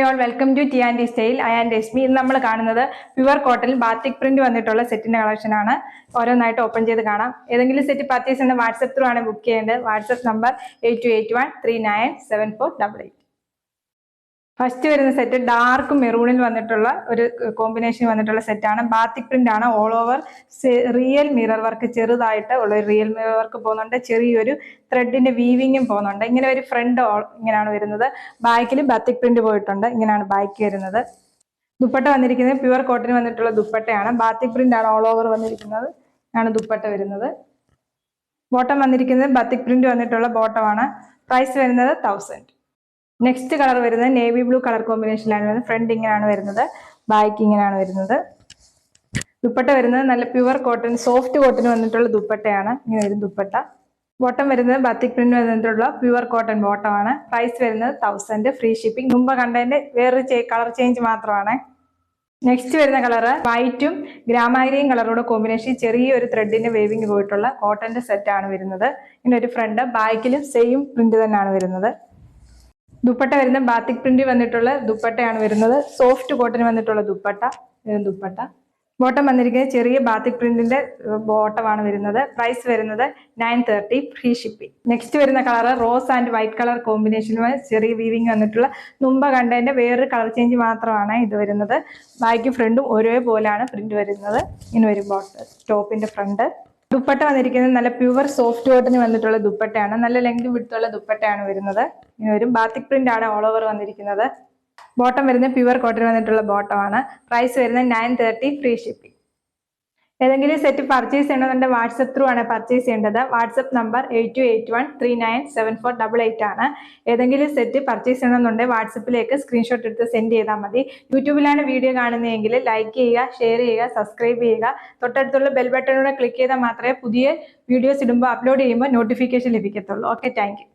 All welcome to T and style. I and Rashmi. ഇന്ന് നമ്മൾ കാണുന്നത് പ്യുവർ കോട്ടൺ ബാത്തിക് പ്രിന്റ് വന്നിട്ടുള്ള സെറ്റിന്റെ കളക്ഷൻ ആണ്. ഓരോന്നായിട്ട് ഓപ്പൺ ചെയ്ത് കാണാം. ഏതെങ്കിലും സെറ്റ് പർച്ചേസ് ചെയ്യുന്ന വാട്സ്ആപ്പ് ത്രൂ ആണ് ബുക്ക് ചെയ്യേണ്ടത്. WhatsApp number 8281397888. ഫസ്റ്റ് വരുന്ന സെറ്റ് ഡാർക്ക് മെറൂണിൽ വന്നിട്ടുള്ള ഒരു കോമ്പിനേഷൻ വന്നിട്ടുള്ള സെറ്റാണ്. ബാത്തിക് പ്രിന്റ് ആണ്. All over real mirror work, ചെറുതായിട്ട് ഉള്ള ഒരു റിയൽ മിറർ വർക്ക് പോകുന്നുണ്ട്. ചെറിയൊരു ത്രെഡിന്റെ വീവിങ്ങും പോകുന്നുണ്ട്. ഇങ്ങനെ ഒരു ഫ്രണ്ട് ഇങ്ങനെയാണ് വരുന്നത്. ബാക്കിൽ ബാത്തിക് പ്രിന്റ് പോയിട്ടുണ്ട്. ഇങ്ങനെയാണ് ബാക്ക് വരുന്നത്. ദുപ്പട്ട വന്നിരിക്കുന്നത് പ്യുവർ കോട്ടൺ വന്നിട്ടുള്ള ദുപ്പട്ടയാണ്. ബാത്തിക് പ്രിന്റ് ആണ് ഓൾ ഓവർ വന്നിരിക്കുന്നത്. ആണ് ദുപ്പട്ട വരുന്നത്. ബോട്ടം വന്നിരിക്കുന്നത് ബാത്തിക് പ്രിന്റ് വന്നിട്ടുള്ള ബോട്ടമാണ്. പ്രൈസ് വരുന്നത് 1000. നെക്സ്റ്റ് കളർ വരുന്നത് നേവി ബ്ലൂ കളർ കോമ്പിനേഷനിലാണ് വരുന്നത്. ഫ്രണ്ട് ഇങ്ങനെയാണ് വരുന്നത്. ബാക്ക് ഇങ്ങനെയാണ് വരുന്നത്. ദുപ്പട്ട വരുന്നത് നല്ല പ്യുവർ കോട്ടൺ, സോഫ്റ്റ് കോട്ടൺ വന്നിട്ടുള്ള ദുപ്പട്ടയാണ്. ഇങ്ങനെ വരും ദുപ്പട്ട. ബോട്ടം വരുന്നത് ബാത്തിക് പ്രിന്റ് വന്നിട്ടുള്ള പ്യുവർ കോട്ടൺ ബോട്ടമാണ്. പ്രൈസ് വരുന്നത് 1000. Free shipping. മുമ്പ് കണ്ടതിന്റെ വേറൊരു കളർ ചേഞ്ച് മാത്രമാണ്. നെക്സ്റ്റ് വരുന്ന കളറ് വൈറ്റും ഗ്രാമാരിയും കളറോട് കോമ്പിനേഷൻ, ചെറിയൊരു ത്രെഡിന്റെ വേവിങ് പോയിട്ടുള്ള കോട്ടന്റെ സെറ്റ് ആണ് വരുന്നത്. ഇങ്ങനെ ഒരു ഫ്രണ്ട്, ബാക്കിലും സെയിം പ്രിന്റ് തന്നെയാണ് വരുന്നത്. ദുപ്പട്ട വരുന്ന ബാത്തിക് പ്രിന്റ് വന്നിട്ടുള്ള ദുപ്പട്ടയാണ് വരുന്നത്. സോഫ്റ്റ് കോട്ടൺ വന്നിട്ടുള്ള ദുപ്പട്ട. ബോട്ടം വന്നിരിക്കുന്നത് ചെറിയ ബാത്തിക് പ്രിന്റിന്റെ ബോട്ടമാണ് വരുന്നത്. പ്രൈസ് വരുന്നത് 930. Free shipping. നെക്സ്റ്റ് വരുന്ന colour rose and white colour കോമ്പിനേഷനുമായി ചെറിയ വീവിങ് വന്നിട്ടുള്ള, മുമ്പ് കണ്ടതിന്റെ വേറൊരു കളർ ചേഞ്ച് മാത്രമാണ് ഇത് വരുന്നത്. ബാക്കും ഫ്രണ്ടും ഒരേപോലെയാണ് പ്രിന്റ് വരുന്നത്. ഇങ്ങനെ വരും ബോട്ടം, ടോപ്പിന്റെ ഫ്രണ്ട്. ദുപ്പട്ട വന്നിരിക്കുന്നത് നല്ല പ്യുവർ സോഫ്റ്റ് കോട്ടന് വന്നിട്ടുള്ള ദുപ്പട്ടയാണ്. നല്ല ലെങ്ത് വിടുത്തുള്ള ദുപ്പട്ടയാണ് വരുന്നത്. ഇങ്ങനെ വരും. ബാത്തിക് പ്രിന്റ് ആണ് ഓൾ ഓവർ വന്നിരിക്കുന്നത്. ബോട്ടം വരുന്നത് പ്യുവർ കോട്ടൺ വന്നിട്ടുള്ള ബോട്ടമാണ്. പ്രൈസ് വരുന്നത് 930. Free shipping. ഏതെങ്കിലും സെറ്റ് പർച്ചേസ് ചെയ്യണമെന്നുണ്ടെങ്കിൽ വാട്സ്ആപ്പ് ത്രൂ ആണ് പർച്ചേസ് ചെയ്യേണ്ടത്. വാട്സ്ആപ്പ് നമ്പർ 8281397488 ആണ്. ഏതെങ്കിലും സെറ്റ് പർച്ചേസ് ചെയ്യണമെന്നുണ്ടെങ്കിൽ വാട്സപ്പിലേക്ക് സ്ക്രീൻഷോട്ട് എടുത്ത് സെൻഡ് ചെയ്താൽ മതി. യൂട്യൂബിലാണ് വീഡിയോ കാണുന്നതെങ്കിൽ ലൈക്ക് ചെയ്യുക, ഷെയർ ചെയ്യുക, സബ്സ്ക്രൈബ് ചെയ്യുക. തൊട്ടടുത്തുള്ള ബെൽ ബട്ടണിലൂടെ ക്ലിക്ക് ചെയ്താൽ മാത്രമേ പുതിയ വീഡിയോസ് ഇടുമ്പോൾ, അപ്ലോഡ് ചെയ്യുമ്പോൾ നോട്ടിഫിക്കേഷൻ ലഭിക്കത്തുള്ളൂ. Okay, thank U.